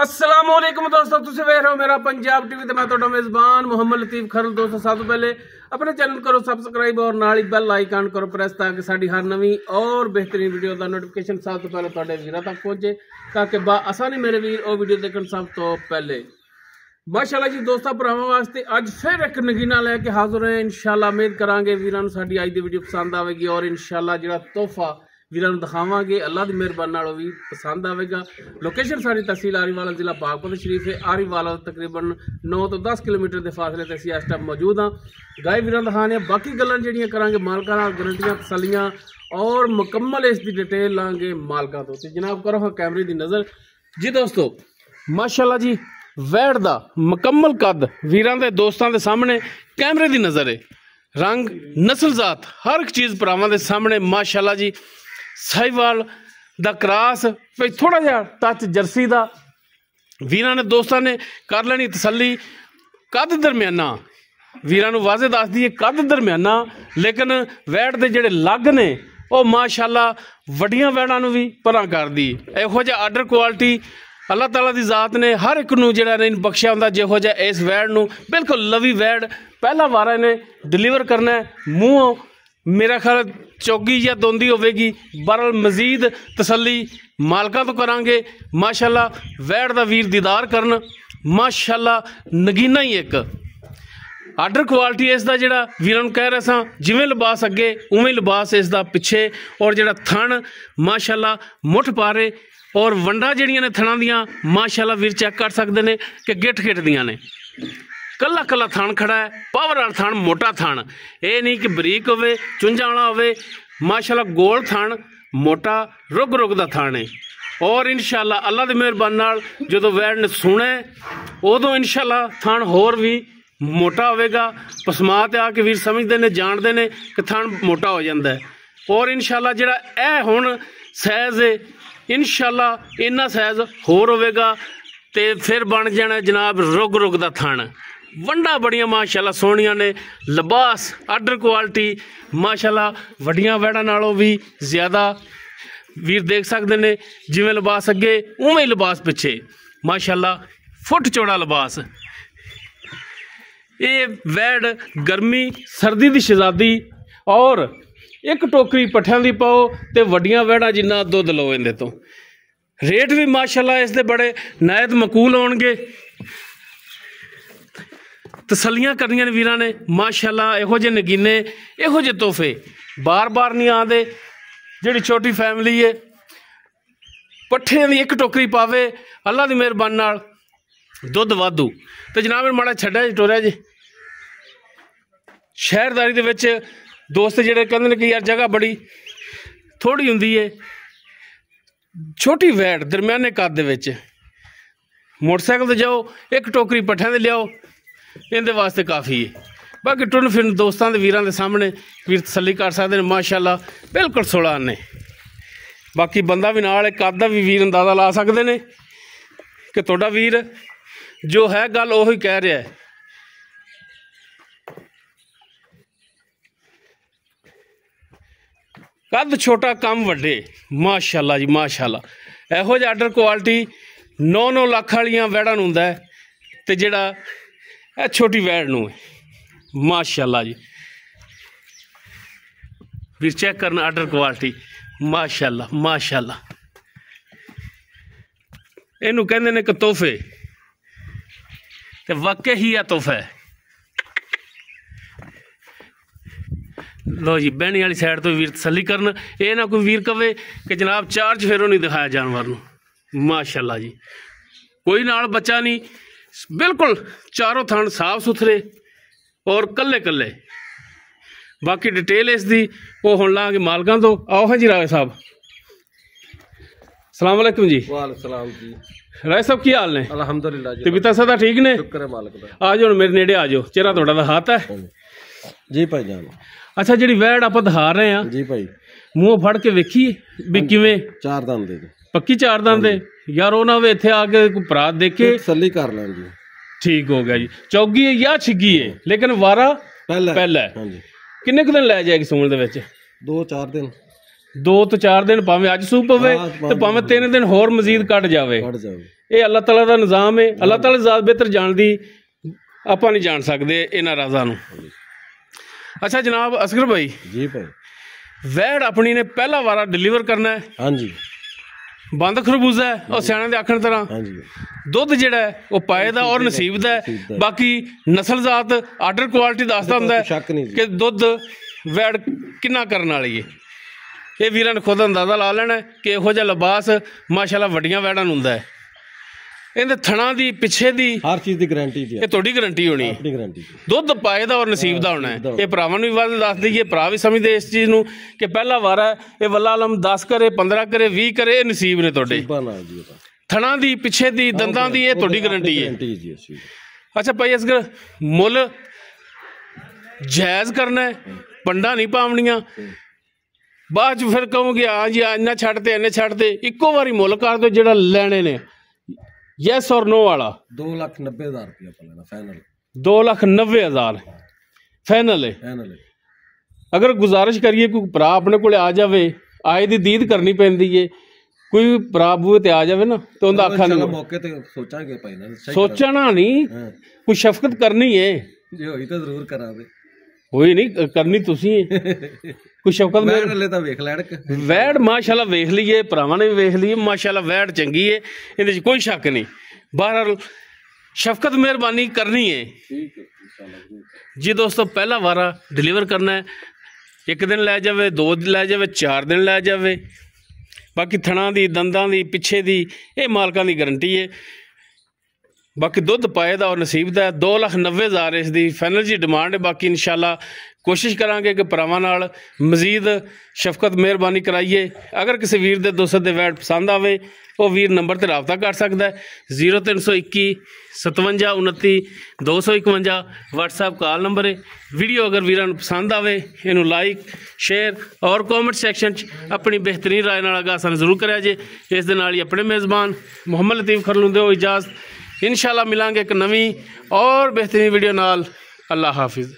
अस्सलामुअलैकुम दोस्तों, तुसीं वेख रहे हो मेरा पंजाब टीवी ते मैं तुहाडा मेज़बान मोहम्मद लतीफ खरल। दोस्तों सब तो पहले अपने चैनल करो सब्सक्राइब और नाल ही बेल आइकन करो प्रेस ताकि साडी हर नवीं और बेहतरीन वीडियो का नोटिफिकेशन सब तो पहले तुहाडे वीरां तक पहुंचे ताकि आसानी मेरे वीर और वीडियो देखण सब तो पहले। माशाअल्लाह जी दोस्तों भरावां वास्ते अज फिर एक नगीना लैके हाजिर है। इंशाअल्लाह उम्मीद करांगे वीरां नूं साडी अज दी वीडियो पसंद आवेगी और इंशाअल्लाह जिहड़ा तोहफा वीरां नूं दिखावांगे अल्लाह दी मेहरबानी नाल भी पसंद आवेगा। लोकेशन सारी तहसील आरीवाला जिला पाकपत शरीफ है। आरीवाला तकरीबन 9 तो 10 किलोमीटर के फासले ते असीं इस टाइम मौजूद हाँ। गाय वीरां दिखाने बाकी गल्लां जिहड़ियां करांगे मालकां नाल गारंटियां तसल्लियां और मुकम्मल इसकी डिटेल लांगे मालकां तो। जनाब करो हाँ कैमरे की नज़र जी दोस्तों। माशाअल्लाह जी वैड़ दा मुकम्मल कद वीरां दे दोस्तां दे सामने कैमरे की नज़र है। रंग नस्ल जात हर एक चीज़ भरावां दे सामने माशाअल्लाह जी। साहिवाल दा क्रास थोड़ा जिहा टच जर्सी दा वीरां ने दोस्तां ने कर लेनी तसल्ली। कद दरम्याना वीरां नूं वाज़े दस दईए कद दरम्याना, लेकिन वैड़ दे जिहड़े लग ने वो माशाअल्लाह वड्डियां वैड़ां नूं भी परां करदी। इहो जिहा आर्डर क्वालिटी अल्लाह ताला दी जात ने हर एक नूं जिहड़ा ने बख्शिया हुंदा। जिहो जिहा इस वैड़ नूं बिल्कुल लवी वैड़ पहला वारा ने डिलीवर करना है। मूँहों मेरा ख्याल चौगी या दोंदी होगी। बरल मजीद तसल्ली मालकां तो करांगे। माशाअल्लाह वैड़ दा वीर दीदार करन माशाअल्लाह नगीना ही एक आर्डर क्वालिटी इसका जिहड़ा वीरां नूं कह रहे सां जिवें लिबास अगे उवें लिबास इसका पिछे और जिहड़ा थण माशाअल्लाह मुठ पारे और वंडा जिहड़ियां ने थणां दियां माशाअल्लाह वीर चैक कर सकते हैं कि गिठ गिठ दियां ने। कला कला थान खड़ा है, पावर वाला थान, मोटा थान, ये नहीं कि बरीक होवे चुंझा वाला होवे। माशाअल्लाह गोल थान मोटा रुग रुग दा थान है। और इंशाअल्लाह अल्लाह दी मेहरबानी नाल जदों वैड़ ने सुने उदों इंशाअल्लाह थान होर भी मोटा होवेगा। पसमा ते आके वीर समझते ने जानते ने कि थान मोटा हो जाता है। और इंशाअल्लाह जिहड़ा ए हुण साइज है इंशाअल्लाह इन्ना साइज होर होवेगा ते फिर बन जाना जनाब रुग रुग दा थान। वंडा बड़ियां माशाअल्लाह सोहणियां ने, लिबास आर्डर क्वालिटी माशाअल्लाह वड्डियां वैड़ां नालों भी ज़्यादा वीर देख सकते हैं। जिवें लिबास अगे उवें लिबास पिछे माशाअल्लाह फुट चौड़ा लिबास। ये वैड़ गर्मी सर्दी की शहजादी और एक टोकरी पट्ठियां दी पाओ तो वड्डियां वैड़ां जिन्ना दुध लो इहदे तो। रेट भी माशाअल्लाह इसके बड़े नायत मकूल होणगे। तसलियां करनियां ने वीरां ने माशाअल्लाह। इहो जे नगीने इहो जे तोहफे बार बार नहीं आते। जिहड़ी छोटी फैमिली है पट्ठियां दी एक टोकरी पावे अल्लाह दी मेहरबानी नाल दुध वाधू। तो जनाब माड़ा छड्डिया जी टोरिया जी शहरदारी दे विच दोस्त जिहड़े कहंदे ने कि यार जगह बड़ी थोड़ी हुंदी है। छोटी वैड़ दरम्याने कद दे विच मोटरसाइकिल ते जाओ एक टोकरी पट्ठियां दे लियाओ इहदे वास्ते काफ़ी है। बाकी टुन फिर दोस्तों के वीरां दे सामने वीर तसल्ली कर सकते हैं माशाअल्लाह बिल्कुल 16 आने। बाकी बंदा भी नाल कद दा भी वीर अंदाज़ा ला सकते हैं कि तुहाडा वीर जो है गल उही कह रहा है। कद छोटा कम वड्डे माशाअल्लाह जी माशाअल्लाह। इहो जिहा आर्डर क्वालिटी 9-9 लाख वालियां वैड़ां नूं हुंदा है ते जिहड़ा ए छोटी वैड़ नूं है माशाअल्लाह जी। वीर चेक करना आर्डर क्वालिटी माशाअल्लाह माशाअल्लाह। इनू कहंदे ने कि तोहफे ते वाकई ही आ तोहफा है। लो जी बहनी वाली साइड तो वीर तसल्ली करन। ये ना कोई वीर कहे कि जनाब चार चफेरों नहीं दिखाया जानवर नूं माशाअल्लाह जी। कोई नाल बच्चा नहीं, बिल्कुल चारों थान साफ सुथरे और कल्ले कल्ले। बाकी डिटेल इसकी वो हुण लांगे मालकां तो। आओ हाँ जी राय साहब। सलाम वालेकुम जी। वालेकुम सलाम जी। राय साहब की हाल ने? अल्हम्दुलिल्लाह जी। तबीयत सदा ठीक ने? शुक्र है मालिक दा। आ जाओ मेरे नेड़े आ जाओ। चेहरा तुहाडा दा हाथ है जी भाई जान। अच्छा जिहड़ी वैड़ आपां दिखा रहे हैं जी भाई मूँह फड़ के वेखी भी किवें? चार दंद दे पक्की चार दंद है यार। वो ना होवे इत्थे आके कोई भरा देखे तसल्ली कर लें जी। ठीक हो गया जी। चौगी है या छिग्गी है लेकिन वारा पहला है। हाँ जी। किन्ने कुछ दिन लै जाएगी सूल दे विच? 2-4 दिन 2 ਤੋਂ 4 ਦਿਨ ਭਾਵੇਂ ਅੱਜ ਸੂਪ ਪਵੇ ਤੇ ਭਾਵੇਂ 3 ਦਿਨ ਹੋਰ ਮਜ਼ੀਦ ਕੱਢ ਜਾਵੇ। ਇਹ ਅੱਲਾਹ ਤਾਲਾ ਦਾ ਨਿਜ਼ਾਮ ਹੈ। ਅੱਲਾਹ ਤਾਲਾ ਜ਼ਿਆਦਾ ਬਿਹਤਰ ਜਾਣਦੀ, ਆਪਾਂ ਨਹੀਂ ਜਾਣ ਸਕਦੇ ਇਹਨਾਂ ਰਾਜ਼ਾਂ ਨੂੰ। ਅੱਛਾ ਜਨਾਬ ਅਸਗਰ ਭਾਈ ਜੀ ਭਾਈ, ਵੈੜ ਆਪਣੀ ਨੇ ਪਹਿਲਾ ਵਾਰਾ ਡਿਲੀਵਰ ਕਰਨਾ ਹੈ। ਹਾਂਜੀ, ਬੰਦ ਖਰਬੂਜ਼ਾ ਹੈ ਉਹ ਸਿਆਣੇ ਦੇ ਆਖਣ ਤਰ੍ਹਾਂ। ਹਾਂਜੀ, ਦੁੱਧ ਜਿਹੜਾ ਹੈ ਉਹ ਪਾਏ ਦਾ ਔਰ ਨਸੀਬ ਦਾ ਹੈ। ਬਾਕੀ ਨਸਲ ਜ਼ਾਤ ਆਰਡਰ ਕੁਆਲਿਟੀ ਦੱਸਦਾ ਹੁੰਦਾ ਹੈ ਕਿ ਦੁੱਧ ਵੈੜ ਕਿੰਨਾ ਕਰਨ ਵਾਲੀ ਹੈ। ਇਹ ਵੀਰਾਂ ਨੇ ਖੁਦ ਅੰਦਾਜ਼ਾ ਲਾ ਲੈਣਾ ਕਿ ਇਹੋ ਜਿਹਾ ਲਿਬਾਸ ਮਾਸ਼ਾਅੱਲਾ ਵੱਡੀਆਂ ਵੈੜਾਂ ਨੂੰ ਹੁੰਦਾ ਹੈ। ਇਹਦੇ ਥਣਾ ਦੀ ਪਿੱਛੇ ਦੀ ਹਰ ਚੀਜ਼ ਦੀ ਗਾਰੰਟੀ ਜੀ, ਇਹ ਤੁਹਾਡੀ ਗਾਰੰਟੀ ਹੋਣੀ ਹੈ। ਆਪਣੀ ਗਾਰੰਟੀ। ਦੁੱਧ ਪਾਏ ਦਾ ਔਰ ਨਸੀਬ ਦਾ ਹੋਣਾ ਹੈ। ਇਹ ਭਰਾਵਾਂ ਨੂੰ ਵੀ ਵੱਧ ਦੱਸ ਦਈਏ, ਭਰਾ ਵੀ ਸਮਝਦੇ ਇਸ ਚੀਜ਼ ਨੂੰ ਕਿ ਪਹਿਲਾ ਵਾਰਾ ਹੈ। ਇਹ ਵੱਲਾ ਆਲਮ 10 ਕਰੇ 15 ਕਰੇ 20 ਕਰੇ ਇਹ ਨਸੀਬ ਨੇ ਤੁਹਾਡੇ। ਥਣਾ ਦੀ ਪਿੱਛੇ ਦੀ ਦੰਦਾਂ ਦੀ ਇਹ ਤੁਹਾਡੀ ਗਾਰੰਟੀ ਹੈ। ਅੱਛਾ ਭਾਈ ਅਸਗਰ ਮੁੱਲ ਜਾਇਜ਼ ਕਰਨਾ ਹੈ, ਪੰਡਾ ਨਹੀਂ ਪਾਵਣੀਆਂ। ਬਾਅਦ ਚ ਫਿਰ ਕਹੋਗੇ ਹਾਂ ਜੀ ਇੰਨਾ ਛੱਡ ਤੇ ਇੰਨੇ ਛੱਡ ਤੇ। ਇੱਕੋ ਵਾਰੀ ਮੁੱਲ ਕਰ ਦਿਓ ਜਿਹੜਾ ਲੈਣੇ ਨੇ, ਯੈਸ ਔਰ ਨੋ ਵਾਲਾ। 2,90,000 ਰੁਪਇਆ ਲੈਣਾ ਫਾਈਨਲ। 2,90,000 ਫਾਈਨਲ ਹੈ। ਅਗਰ ਗੁਜ਼ਾਰਿਸ਼ ਕਰੀਏ ਕੋਈ ਭਰਾ ਆਪਣੇ ਕੋਲ ਆ ਜਾਵੇ, ਆਏ ਦੀ ਦੀਦ ਕਰਨੀ ਪੈਂਦੀ ਏ, ਕੋਈ ਭਰਾ ਬੂਹੇ ਤੇ ਆ ਜਾਵੇ ਨਾ ਤੇ ਉਹਦਾ ਅੱਖਾਂ ਨੂੰ ਮੌਕੇ ਤੇ ਸੋਚਾਂਗੇ ਭਾਈ ਨਾਲ। ਸੋਚਣਾ ਨਹੀਂ, ਕੋਈ ਸ਼ਫਕਤ ਕਰਨੀ ਏ। ਜੇ ਹੋਈ ਤਾਂ ਜ਼ਰੂਰ ਕਰਾਂਗੇ। ਹੋਈ ਨਹੀਂ ਕਰਨੀ ਤੁਸੀਂ ਕੋਈ ਸ਼ਫਕਤ ਮੇਰੇ ਤਾਂ ਵੇਖ ਲੈਣ। ਵੈੜ ਮਾਸ਼ਾਅੱਲਾ ਵੇਖ ਲਈਏ, ਭਰਾਵਾਂ ਨੇ ਵੀ ਵੇਖ ਲਈਏ, ਮਾਸ਼ਾਅੱਲਾ ਵੈੜ ਚੰਗੀ ਏ, ਇਹਦੇ 'ਚ ਕੋਈ ਸ਼ੱਕ ਨਹੀਂ। ਬਹਰਹਾਲ ਸ਼ਫਕਤ ਮਿਹਰਬਾਨੀ ਕਰਨੀ ਹੈ ਜੀ ਦੋਸਤੋ। ਪਹਿਲਾ ਵਾਰਾ ਡਿਲੀਵਰ ਕਰਨਾ ਹੈ। 1 ਦਿਨ ਲੈ ਜਾਵੇ, 2 ਦਿਨ ਲੈ ਜਾਵੇ, 4 ਦਿਨ ਲੈ ਜਾਵੇ। ਬਾਕੀ ਥਣਾ ਦੀ ਦੰਦਾਂ ਦੀ ਪਿੱਛੇ ਦੀ ਇਹ ਮਾਲਕਾਂ ਦੀ ਗਾਰੰਟੀ ਹੈ। ਬਾਕੀ ਦੁੱਧ ਪਾਏ ਦਾ ਔਰ ਨਸੀਬ ਦਾ 2,90,000 ਇਸ ਦੀ ਫਾਈਨਲ ਜੀ ਡਿਮਾਂਡ ਹੈ। ਬਾਕੀ ਇਨਸ਼ਾਅੱਲਾ ਕੋਸ਼ਿਸ਼ ਕਰਾਂਗੇ ਕਿ ਭਰਾਵਾਂ ਨਾਲ ਮਜ਼ੀਦ ਸ਼ਫਕਤ ਮਿਹਰਬਾਨੀ ਕਰਾਈਏ। ਅਗਰ ਕਿਸੇ ਵੀਰ ਦੇ ਦੋਸਤ ਦੇ ਵੈਟ ਪਸੰਦ ਆਵੇ ਉਹ ਵੀਰ ਨੰਬਰ 'ਤੇ ਰਾਬਤਾ ਕਰ ਸਕਦਾ ਹੈ। 0321 57 29 251 WhatsApp ਕਾਲ ਨੰਬਰ ਹੈ। ਵੀਡੀਓ ਅਗਰ ਵੀਰਾਂ ਨੂੰ ਪਸੰਦ ਆਵੇ ਇਹਨੂੰ ਲਾਈਕ ਸ਼ੇਅਰ ਔਰ ਕੌਮੈਂਟ ਸੈਕਸ਼ਨ 'ਚ ਆਪਣੀ ਬਿਹਤਰੀਨ ਰਾਏ ਨਾਲ ਆਗਾਹ ਸਾਨੂੰ ਜ਼ਰੂਰ ਕਰਿਆ ਜੇ। ਇਸ ਦੇ ਨਾਲ ਹੀ ਆਪਣੇ ਮੇਜ਼ਬਾਨ ਮੁਹੰਮਦ ਲਤੀਫ ਖਰਲ ਨੂੰ ਦਿਓ ਇਜਾਜ਼ਤ। इंशाल्लाह मिलांगे एक नवी और बेहतरीन वीडियो नाल। अल्लाह हाफिज़।